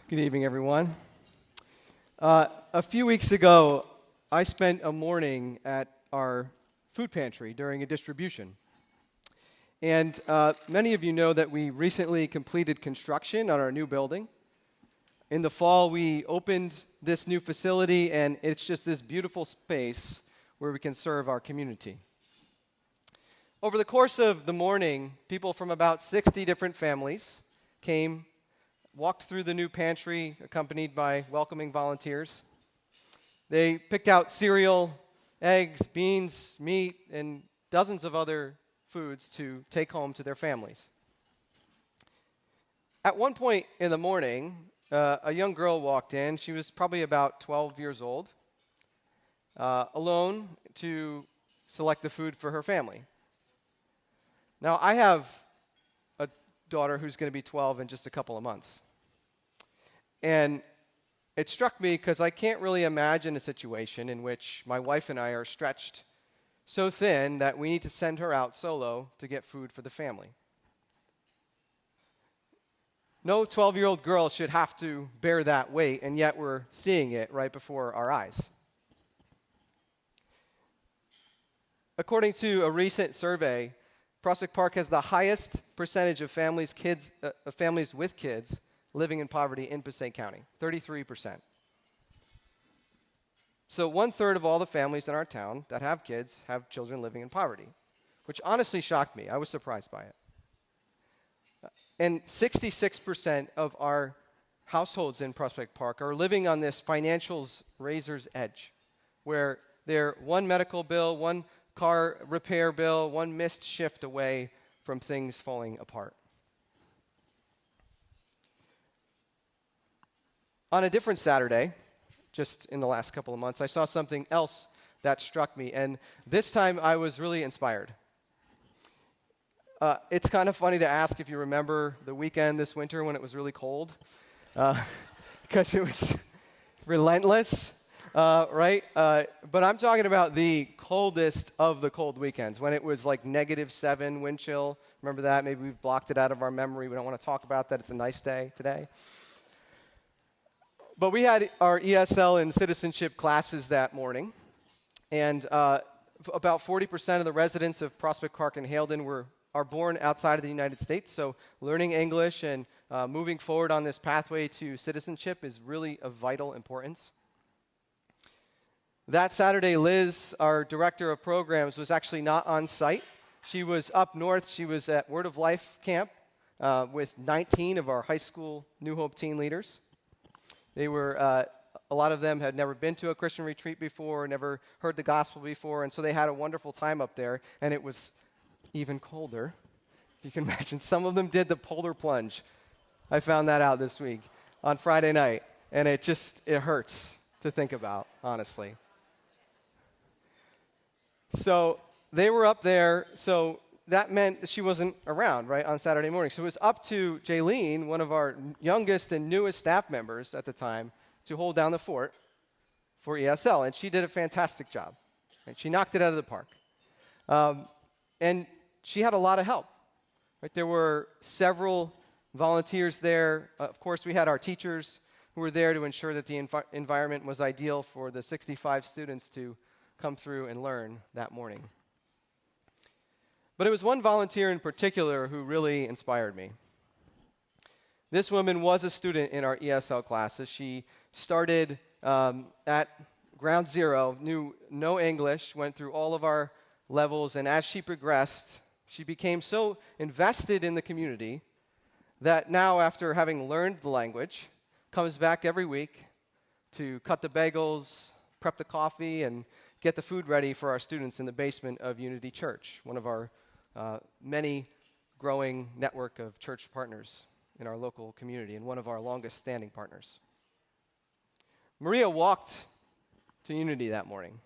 Good evening, everyone. A few weeks ago, I spent a morning at our food pantry during a distribution. And many of you know that we recently completed construction on our new building. In the fall, we opened this new facility, and it's just this beautiful space where we can serve our community. Over the course of the morning, people from about 60 different families came, walked through the new pantry, accompanied by welcoming volunteers. They picked out cereal, eggs, beans, meat, and dozens of other foods to take home to their families. At one point in the morning, a young girl walked in. She was probably about 12 years old, alone to select the food for her family. Now, I have a daughter who's going to be 12 in just a couple of months. And it struck me because I can't really imagine a situation in which my wife and I are stretched so thin that we need to send her out solo to get food for the family. No 12-year-old girl should have to bear that weight, and yet we're seeing it right before our eyes. According to a recent survey, Prospect Park has the highest percentage of families with kids living in poverty in Passaic County, 33%. So 1/3 of all the families in our town that have kids have children living in poverty, which honestly shocked me. I was surprised by it. And 66% of our households in Prospect Park are living on this financial's razor's edge, where they're one medical bill, one car repair bill, one missed shift away from things falling apart. On a different Saturday, just in the last couple of months, I saw something else that struck me, and this time I was really inspired. It's kind of funny to ask if you remember the weekend this winter when it was really cold, because it was relentless, right? But I'm talking about the coldest of the cold weekends, when it was like -7 wind chill. Remember that? Maybe we've blocked it out of our memory. We don't want to talk about that. It's a nice day today. But we had our ESL and Citizenship classes that morning, and about 40% of the residents of Prospect Park and Haledon are born outside of the United States, so learning English and moving forward on this pathway to citizenship is really of vital importance. That Saturday, Liz, our director of programs, was actually not on site. She was up north. She was at Word of Life camp with 19 of our high school New Hope teen leaders. They were, a lot of them had never been to a Christian retreat before, never heard the gospel before, and so they had a wonderful time up there, and it was even colder. You can imagine, some of them did the polar plunge. I found that out this week on Friday night, and it hurts to think about, honestly. So they were up there, so that meant that she wasn't around, right, on Saturday morning. So it was up to Jaylene, one of our youngest and newest staff members at the time, to hold down the fort for ESL, and she did a fantastic job. Right? She knocked it out of the park. And she had a lot of help. Right? There were several volunteers there. Of course, we had our teachers who were there to ensure that the environment was ideal for the 65 students to come through and learn that morning. But it was one volunteer in particular who really inspired me. This woman was a student in our ESL classes. She started at ground zero, knew no English, went through all of our levels, and as she progressed, she became so invested in the community that now, after having learned the language, comes back every week to cut the bagels, prep the coffee, and get the food ready for our students in the basement of Unity Church, one of our many growing network of church partners in our local community, and one of our longest standing partners. Maria walked to Unity that morning,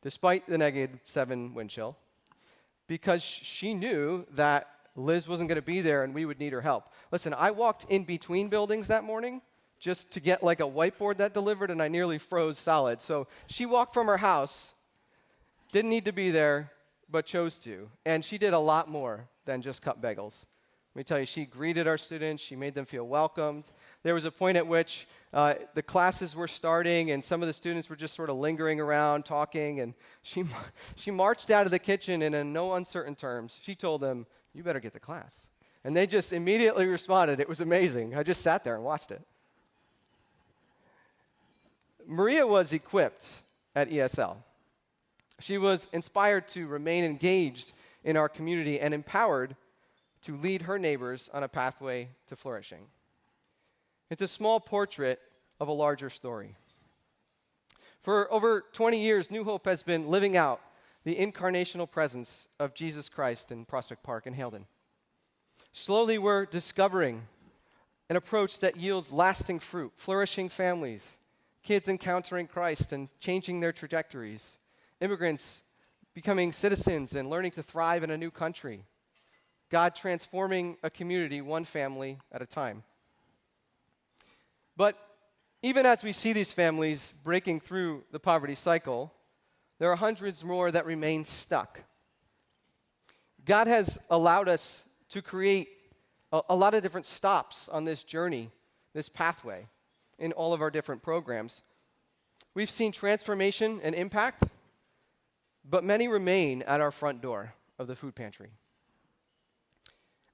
despite the -7 wind chill, because she knew that Liz wasn't going to be there and we would need her help. Listen, I walked in between buildings that morning just to get like a whiteboard that delivered, and I nearly froze solid. So she walked from her house, didn't need to be there, but chose to. And she did a lot more than just cut bagels. Let me tell you, she greeted our students. She made them feel welcomed. There was a point at which the classes were starting, and some of the students were just sort of lingering around, talking, and she marched out of the kitchen, and in no uncertain terms, she told them, "You better get to class." And they just immediately responded. It was amazing. I just sat there and watched it. Maria was equipped at ESL. She was inspired to remain engaged in our community and empowered to lead her neighbors on a pathway to flourishing. It's a small portrait of a larger story. For over 20 years, New Hope has been living out the incarnational presence of Jesus Christ in Prospect Park and Haledon. Slowly, we're discovering an approach that yields lasting fruit, flourishing families, kids encountering Christ and changing their trajectories, immigrants becoming citizens and learning to thrive in a new country, God transforming a community one family at a time. But even as we see these families breaking through the poverty cycle, there are hundreds more that remain stuck. God has allowed us to create a lot of different stops on this journey, this pathway, in all of our different programs. We've seen transformation and impact, but many remain at our front door of the food pantry.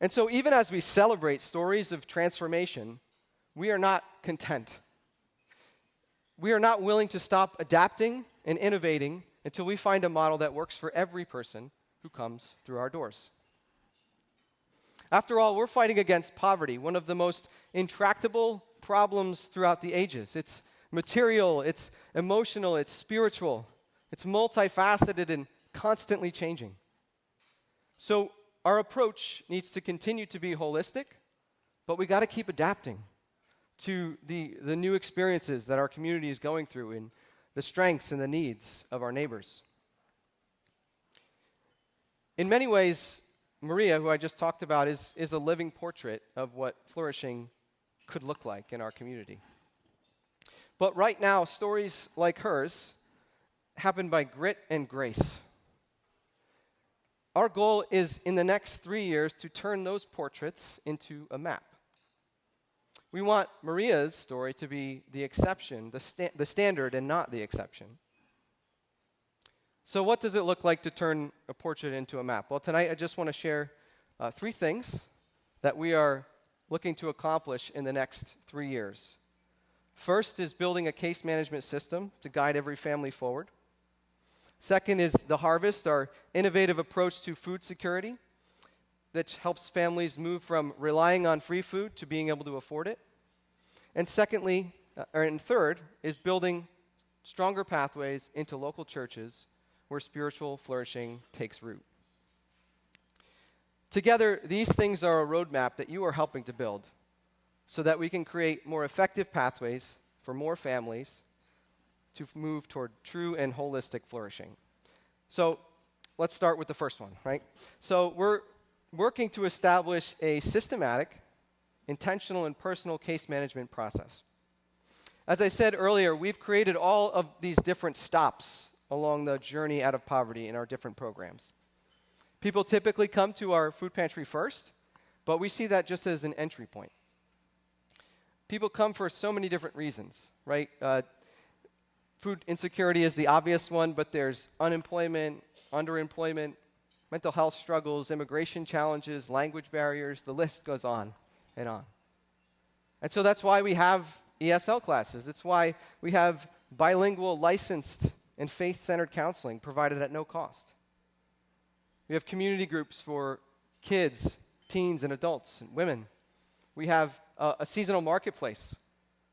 And so even as we celebrate stories of transformation, we are not content. We are not willing to stop adapting and innovating until we find a model that works for every person who comes through our doors. After all, we're fighting against poverty, one of the most intractable problems throughout the ages. It's material, it's emotional, it's spiritual, it's multifaceted and constantly changing. So our approach needs to continue to be holistic, but we got to keep adapting to the new experiences that our community is going through and the strengths and the needs of our neighbors. In many ways, Maria, who I just talked about, is a living portrait of what flourishing could look like in our community. But right now, stories like hers happen by grit and grace. Our goal is, in the next 3 years, to turn those portraits into a map. We want Maria's story to be the exception, the standard, and not the exception. So what does it look like to turn a portrait into a map? Well, tonight I just want to share 3 things that we are looking to accomplish in the next 3 years. First is building a case management system to guide every family forward. Second is The Harvest, our innovative approach to food security that helps families move from relying on free food to being able to afford it. And third is building stronger pathways into local churches where spiritual flourishing takes root. Together, these things are a roadmap that you are helping to build so that we can create more effective pathways for more families to move toward true and holistic flourishing. So let's start with the first one, right? So we're working to establish a systematic, intentional, and personal case management process. As I said earlier, we've created all of these different stops along the journey out of poverty in our different programs. People typically come to our food pantry first, but we see that just as an entry point. People come for so many different reasons, right? Food insecurity is the obvious one, but there's unemployment, underemployment, mental health struggles, immigration challenges, language barriers, the list goes on and on. And so that's why we have ESL classes. That's why we have bilingual, licensed, and faith-centered counseling provided at no cost. We have community groups for kids, teens, and adults, and women. We have a seasonal marketplace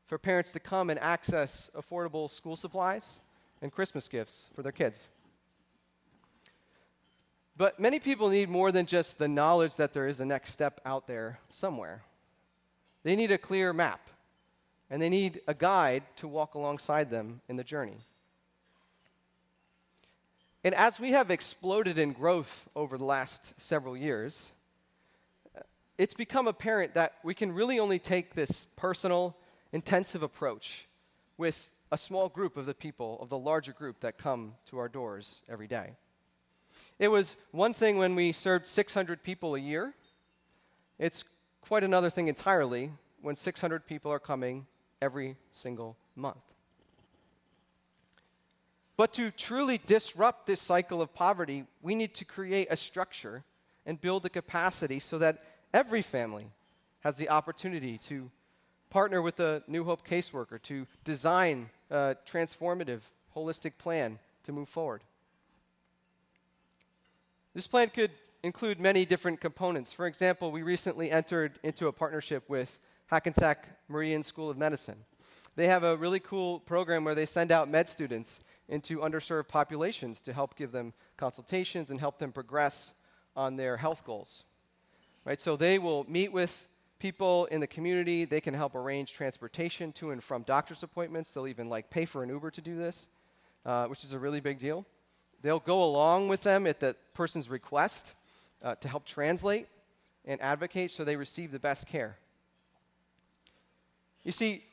for parents to come and access affordable school supplies and Christmas gifts for their kids. But many people need more than just the knowledge that there is a next step out there somewhere. They need a clear map, and they need a guide to walk alongside them in the journey. And as we have exploded in growth over the last several years, it's become apparent that we can really only take this personal, intensive approach with a small group of the people of the larger group that come to our doors every day. It was one thing when we served 600 people a year, It's quite another thing entirely when 600 people are coming every single month. But to truly disrupt this cycle of poverty, we need to create a structure and build a capacity so that every family has the opportunity to partner with a New Hope caseworker to design a transformative, holistic plan to move forward. This plan could include many different components. For example, we recently entered into a partnership with Hackensack Meridian School of Medicine. They have a really cool program where they send out med students into underserved populations to help give them consultations and help them progress on their health goals. Right? So they will meet with people in the community. They can help arrange transportation to and from doctor's appointments. They'll even pay for an Uber to do this, which is a really big deal. They'll go along with them at the person's request to help translate and advocate so they receive the best care. You see,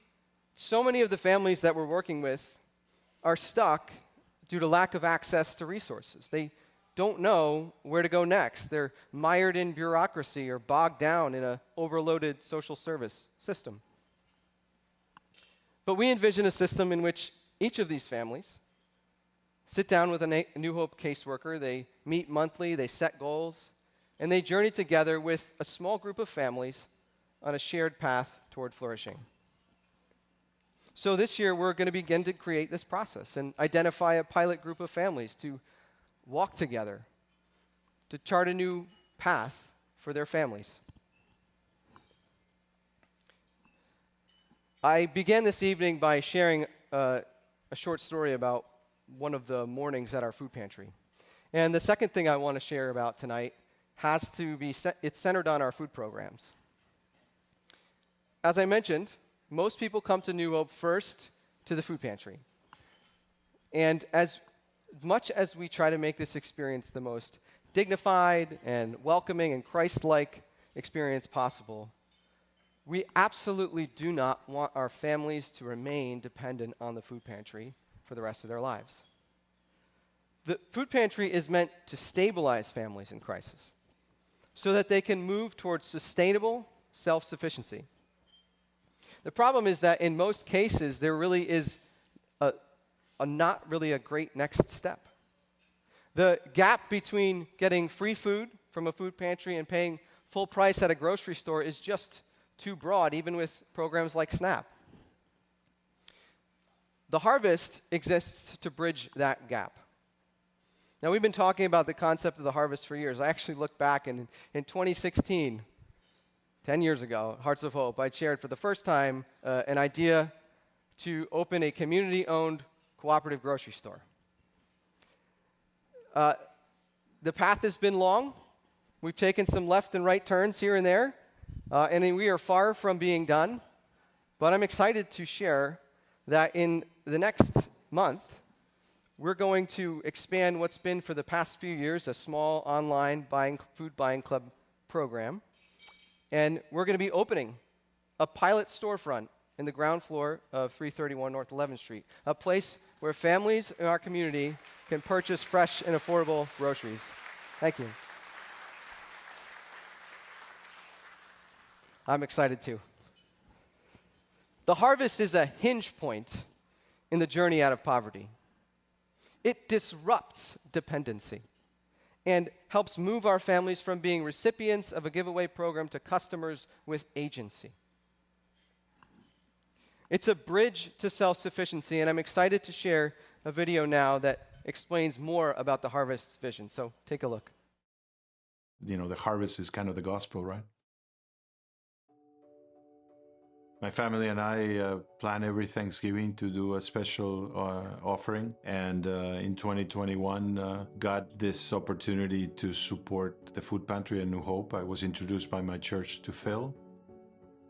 so many of the families that we're working with are stuck due to lack of access to resources. They don't know where to go next. They're mired in bureaucracy or bogged down in an overloaded social service system. But we envision a system in which each of these families sit down with a New Hope caseworker. They meet monthly, they set goals, and they journey together with a small group of families on a shared path toward flourishing. So this year, we're going to begin to create this process and identify a pilot group of families to walk together, to chart a new path for their families. I began this evening by sharing a short story about one of the mornings at our food pantry. And the second thing I want to share about tonight has to be, it's centered on our food programs. As I mentioned, most people come to New Hope first to the food pantry. And as much as we try to make this experience the most dignified and welcoming and Christ-like experience possible, we absolutely do not want our families to remain dependent on the food pantry for the rest of their lives. The food pantry is meant to stabilize families in crisis so that they can move towards sustainable self-sufficiency. The problem is that in most cases, there really is not really a great next step. The gap between getting free food from a food pantry and paying full price at a grocery store is just too broad, even with programs like SNAP. The harvest exists to bridge that gap. Now, we've been talking about the concept of the harvest for years. I actually looked back, and in 2016, 10 years ago, Hearts of Hope, I shared for the first time an idea to open a community-owned cooperative grocery store. The path has been long. We've taken some left and right turns here and there, and we are far from being done. But I'm excited to share that in the next month, we're going to expand what's been for the past few years a small online food buying club program. And we're going to be opening a pilot storefront in the ground floor of 331 North 11th Street, a place where families in our community can purchase fresh and affordable groceries. Thank you. I'm excited too. The harvest is a hinge point in the journey out of poverty. It disrupts dependency and helps move our families from being recipients of a giveaway program to customers with agency. It's a bridge to self-sufficiency, and I'm excited to share a video now that explains more about the harvest's vision. So take a look. You know, the harvest is kind of the gospel, right? My family and I plan every Thanksgiving to do a special offering. And in 2021, got this opportunity to support the food pantry at New Hope. I was introduced by my church to Phil.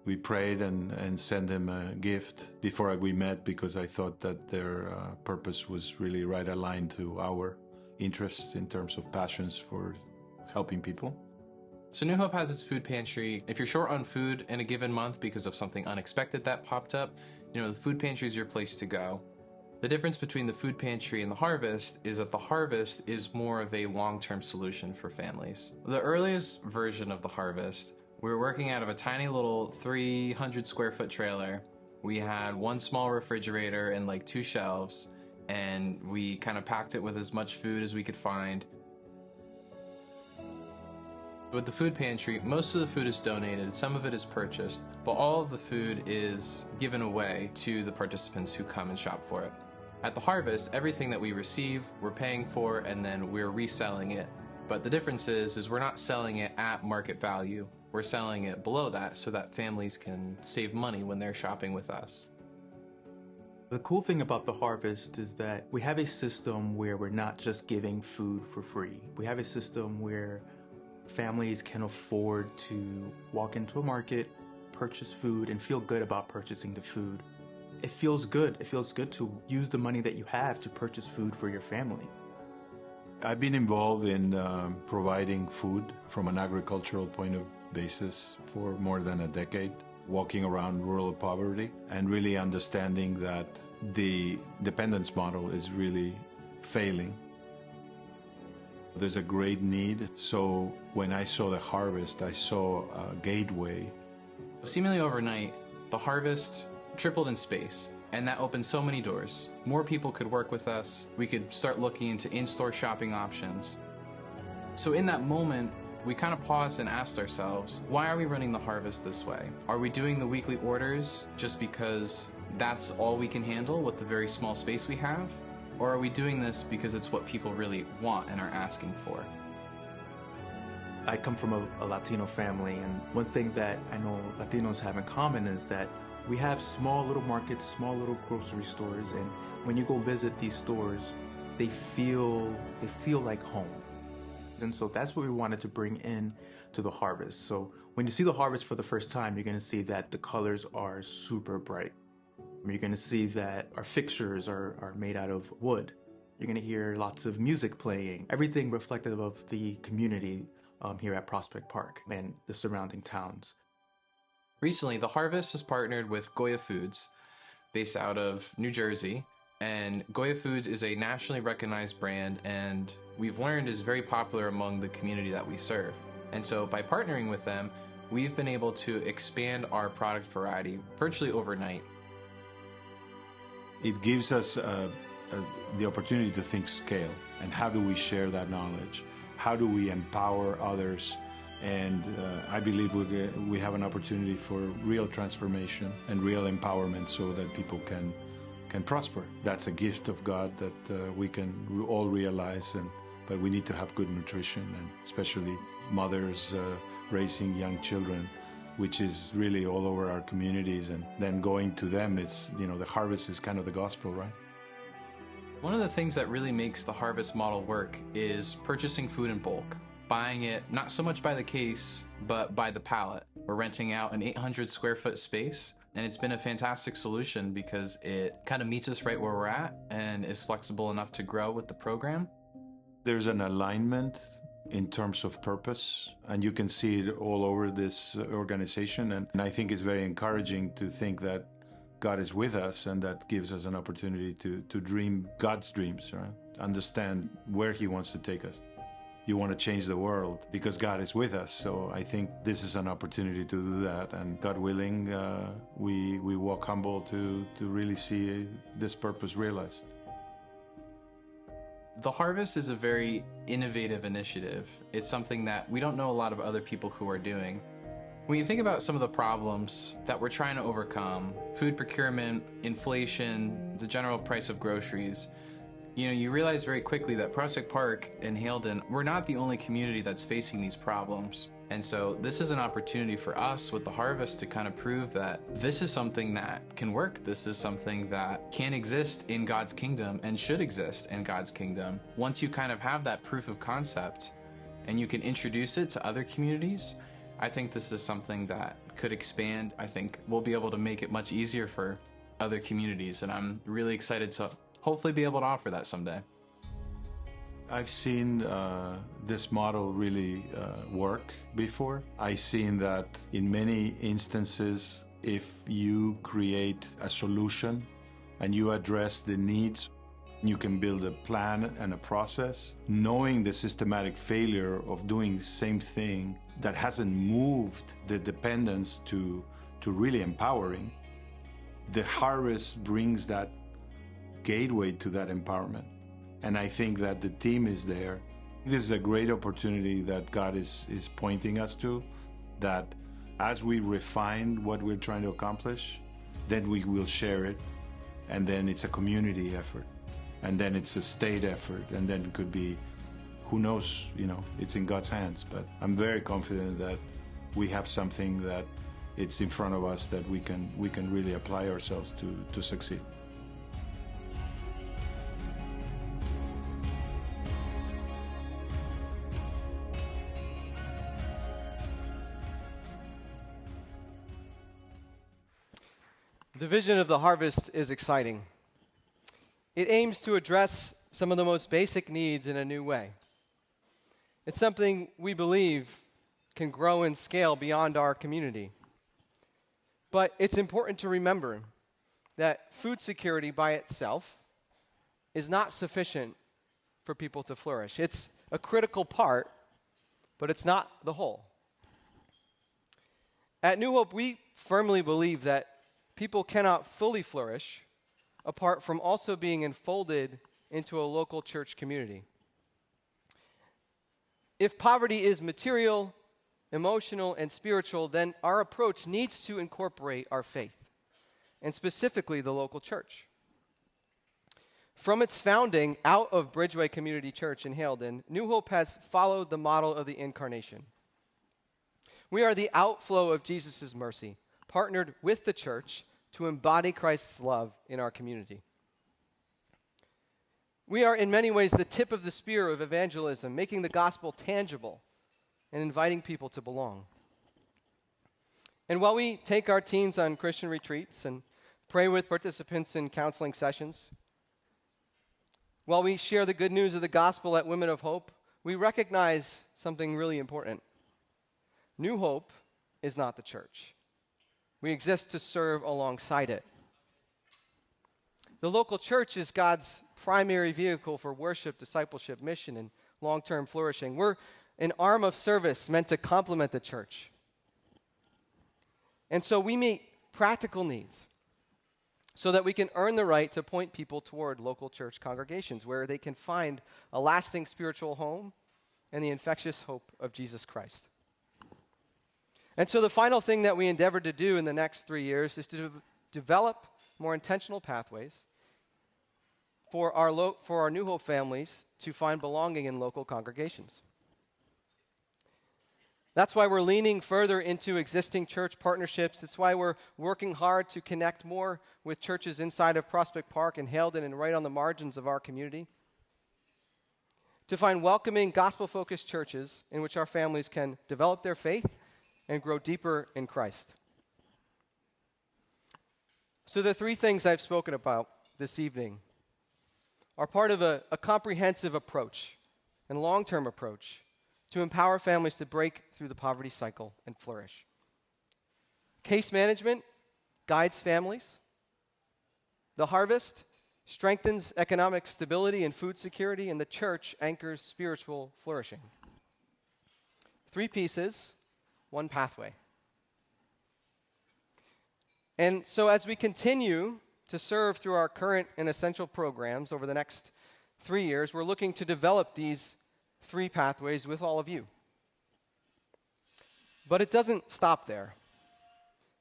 We prayed and sent him a gift before we met because I thought that their purpose was really right aligned to our interests in terms of passions for helping people. So New Hope has its food pantry. If you're short on food in a given month because of something unexpected that popped up, the food pantry is your place to go. The difference between the food pantry and the harvest is that the harvest is more of a long-term solution for families. The earliest version of the harvest We were working out of a tiny little 300 square foot trailer. We had one small refrigerator and like 2 shelves, and we kind of packed it with as much food as we could find. With the food pantry, most of the food is donated, some of it is purchased, but all of the food is given away to the participants who come and shop for it. At the harvest, everything that we receive, we're paying for, and then we're reselling it. But the difference is we're not selling it at market value. We're selling it below that so that families can save money when they're shopping with us. The cool thing about the harvest is that we have a system where we're not just giving food for free. We have a system where families can afford to walk into a market, purchase food, and feel good about purchasing the food. It feels good. It feels good to use the money that you have to purchase food for your family. I've been involved in providing food from an agricultural point of basis for more than a decade, walking around rural poverty and really understanding that the dependence model is really failing. There's a great need. So when I saw the harvest, I saw a gateway. Seemingly overnight, the harvest tripled in space, and that opened so many doors. More people could work with us. We could start looking into in-store shopping options. So in that moment, we kind of paused and asked ourselves, why are we running the harvest this way? Are we doing the weekly orders just because that's all we can handle with the very small space we have? Or are we doing this because it's what people really want and are asking for? I come from a Latino family, and one thing that I know Latinos have in common is that we have small little markets, small little grocery stores, and when you go visit these stores, they feel like home. And so that's what we wanted to bring in to the harvest. So when you see the harvest for the first time, you're going to see that the colors are super bright. You're going to see that our fixtures are made out of wood. You're going to hear lots of music playing, everything reflective of the community here at Prospect Park and the surrounding towns. Recently, the Harvest has partnered with GOYA Foods, based out of New Jersey. And GOYA Foods is a nationally recognized brand, and we've learned is very popular among the community that we serve. And so by partnering with them, we've been able to expand our product variety virtually overnight. It gives us the opportunity to think scale, and how do we share that knowledge? How do we empower others? And I believe we have an opportunity for real transformation and real empowerment so that people can prosper. That's a gift of God that we can all realize, but we need to have good nutrition, and especially mothers raising young children, which is really all over our communities, and then going to them is, the harvest is kind of the gospel, right? One of the things that really makes the harvest model work is purchasing food in bulk. Buying it not so much by the case, but by the pallet. We're renting out an 800 square foot space, and it's been a fantastic solution because it kind of meets us right where we're at and is flexible enough to grow with the program. There's an alignment in terms of purpose, and you can see it all over this organization, and I think it's very encouraging to think that God is with us, and that gives us an opportunity to dream God's dreams, right? Understand where He wants to take us. You want to change the world because God is with us. So I think this is an opportunity to do that. And God willing, we walk humble to really see this purpose realized. The Harvest is a very innovative initiative. It's something that we don't know a lot of other people who are doing. When you think about some of the problems that we're trying to overcome, food procurement, inflation, the general price of groceries, you realize very quickly that Prospect Park and Haledon, we're not the only community that's facing these problems. And so this is an opportunity for us with the Harvest to kind of prove that this is something that can work. This is something that can exist in God's kingdom and should exist in God's kingdom. Once you kind of have that proof of concept and you can introduce it to other communities, I think this is something that could expand. I think we'll be able to make it much easier for other communities, and I'm really excited to hopefully be able to offer that someday. I've seen this model really work before. I've seen that in many instances, if you create a solution and you address the needs, you can build a plan and a process. Knowing the systematic failure of doing the same thing that hasn't moved the dependence to really empowering, the harvest brings that gateway to that empowerment. And I think that the team is there. This is a great opportunity that God is pointing us to, that as we refine what we're trying to accomplish, then we will share it, and then it's a community effort, and then it's a state effort, and then it could be, who knows, it's in God's hands. But I'm very confident that we have something that it's in front of us that we can really apply ourselves to succeed. The vision of the harvest is exciting. It aims to address some of the most basic needs in a new way. It's something we believe can grow and scale beyond our community. But it's important to remember that food security by itself is not sufficient for people to flourish. It's a critical part, but it's not the whole. At New Hope, we firmly believe that people cannot fully flourish apart from also being enfolded into a local church community. If poverty is material, emotional, and spiritual, then our approach needs to incorporate our faith, and specifically the local church. From its founding out of Bridgeway Community Church in Haledon, New Hope has followed the model of the Incarnation. We are the outflow of Jesus' mercy, partnered with the church to embody Christ's love in our community. We are in many ways the tip of the spear of evangelism, making the gospel tangible and inviting people to belong. And while we take our teens on Christian retreats and pray with participants in counseling sessions, while we share the good news of the gospel at Women of Hope, we recognize something really important. New Hope is not the church. We exist to serve alongside it. The local church is God's primary vehicle for worship, discipleship, mission, and long-term flourishing. We're an arm of service meant to complement the church. And so we meet practical needs so that we can earn the right to point people toward local church congregations where they can find a lasting spiritual home and the infectious hope of Jesus Christ. And so the final thing that we endeavor to do in the next 3 years is to develop more intentional pathways for our New Hope families to find belonging in local congregations. That's why we're leaning further into existing church partnerships. It's why we're working hard to connect more with churches inside of Prospect Park and Haledon and right on the margins of our community, to find welcoming, gospel-focused churches in which our families can develop their faith and grow deeper in Christ. So the three things I've spoken about this evening are part of a comprehensive approach and long-term approach to empower families to break through the poverty cycle and flourish. Case management guides families. The harvest strengthens economic stability and food security, and the church anchors spiritual flourishing. 3 pieces, 1 pathway. And so as we continue to serve through our current and essential programs over the next 3 years, we're looking to develop these 3 pathways with all of you. But it doesn't stop there.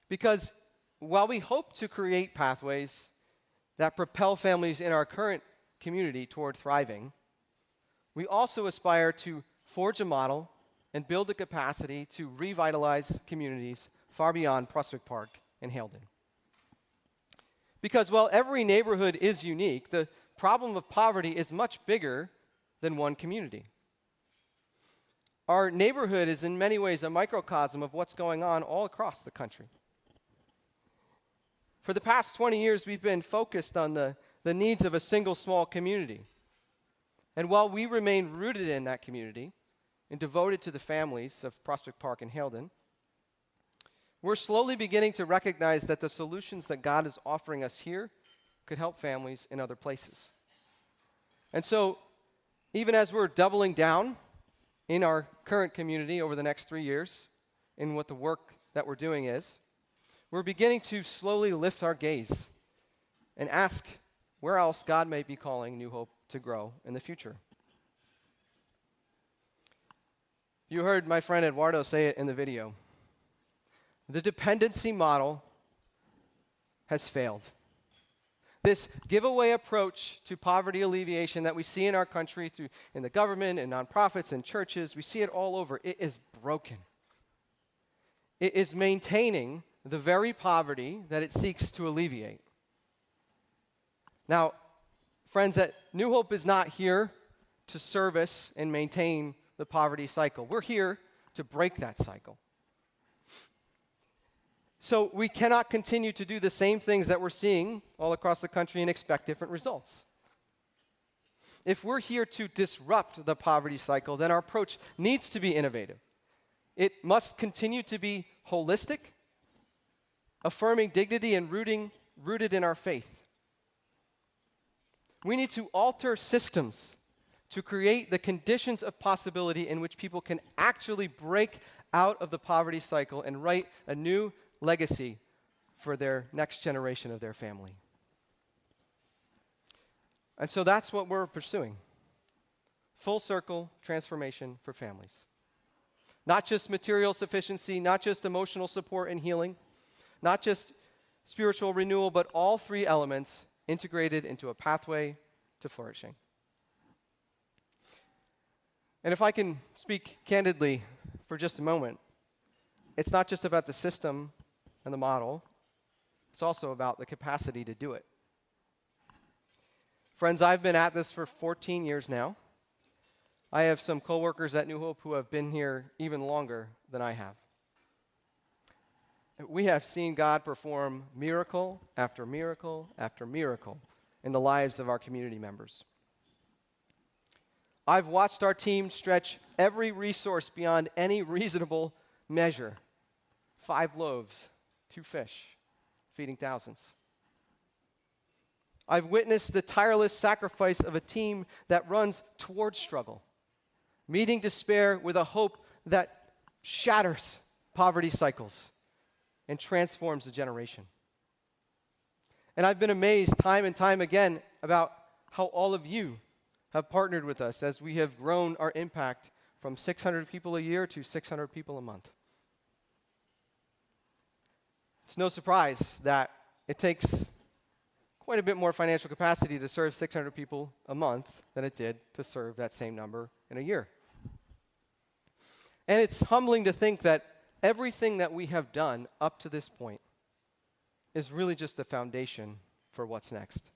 Because while we hope to create pathways that propel families in our current community toward thriving, we also aspire to forge a model and build the capacity to revitalize communities far beyond Prospect Park and Haledon. Because while every neighborhood is unique, the problem of poverty is much bigger than one community. Our neighborhood is in many ways a microcosm of what's going on all across the country. For the past 20 years, we've been focused on the needs of a single small community. And while we remain rooted in that community and devoted to the families of Prospect Park and Haledon, we're slowly beginning to recognize that the solutions that God is offering us here could help families in other places. And so, even as we're doubling down in our current community over the next 3 years in what the work that we're doing is, we're beginning to slowly lift our gaze and ask where else God may be calling New Hope to grow in the future. You heard my friend Eduardo say it in the video. The dependency model has failed. This giveaway approach to poverty alleviation that we see in our country in the government and nonprofits and churches, we see it all over. It is broken. It is maintaining the very poverty that it seeks to alleviate. Now, friends, that New Hope is not here to service and maintain the poverty cycle. We're here to break that cycle. So we cannot continue to do the same things that we're seeing all across the country and expect different results. If we're here to disrupt the poverty cycle, then our approach needs to be innovative. It must continue to be holistic, affirming dignity and rooted in our faith. We need to alter systems to create the conditions of possibility in which people can actually break out of the poverty cycle and write a new legacy for their next generation of their family. And so that's what we're pursuing. Full circle transformation for families. Not just material sufficiency, not just emotional support and healing, not just spiritual renewal, but all three elements integrated into a pathway to flourishing. And if I can speak candidly for just a moment, it's not just about the system and the model, it's also about the capacity to do it. Friends, I've been at this for 14 years now. I have some coworkers at New Hope who have been here even longer than I have. We have seen God perform miracle after miracle after miracle in the lives of our community members. I've watched our team stretch every resource beyond any reasonable measure. 5 loaves, 2 fish, feeding thousands. I've witnessed the tireless sacrifice of a team that runs toward struggle, meeting despair with a hope that shatters poverty cycles and transforms a generation. And I've been amazed time and time again about how all of you have partnered with us as we have grown our impact from 600 people a year to 600 people a month. It's no surprise that it takes quite a bit more financial capacity to serve 600 people a month than it did to serve that same number in a year. And it's humbling to think that everything that we have done up to this point is really just the foundation for what's next.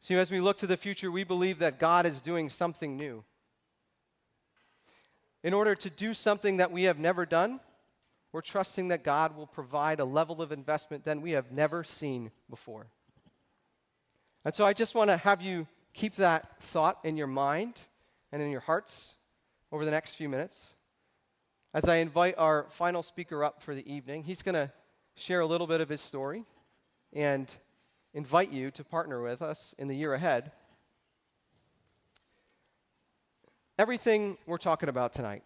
So as we look to the future, we believe that God is doing something new. In order to do something that we have never done, we're trusting that God will provide a level of investment that we have never seen before. And so I just want to have you keep that thought in your mind and in your hearts over the next few minutes. As I invite our final speaker up for the evening, he's going to share a little bit of his story and invite you to partner with us in the year ahead. Everything we're talking about tonight,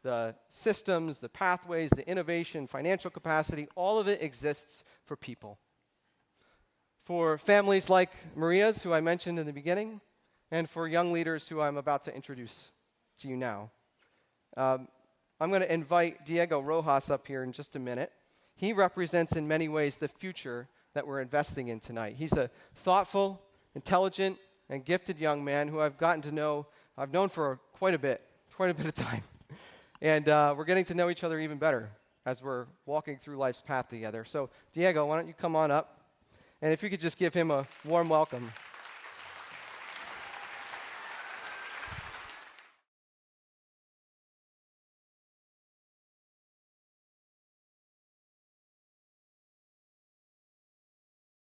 the systems, the pathways, the innovation, financial capacity, all of it exists for people. For families like Maria's, who I mentioned in the beginning, and for young leaders who I'm about to introduce to you now. I'm going to invite Diego Rojas up here in just a minute. He represents in many ways the future that we're investing in tonight. He's a thoughtful, intelligent, and gifted young man who I've known for quite a bit of time. And we're getting to know each other even better as we're walking through life's path together. So, Diego, why don't you come on up? And if you could just give him a warm welcome.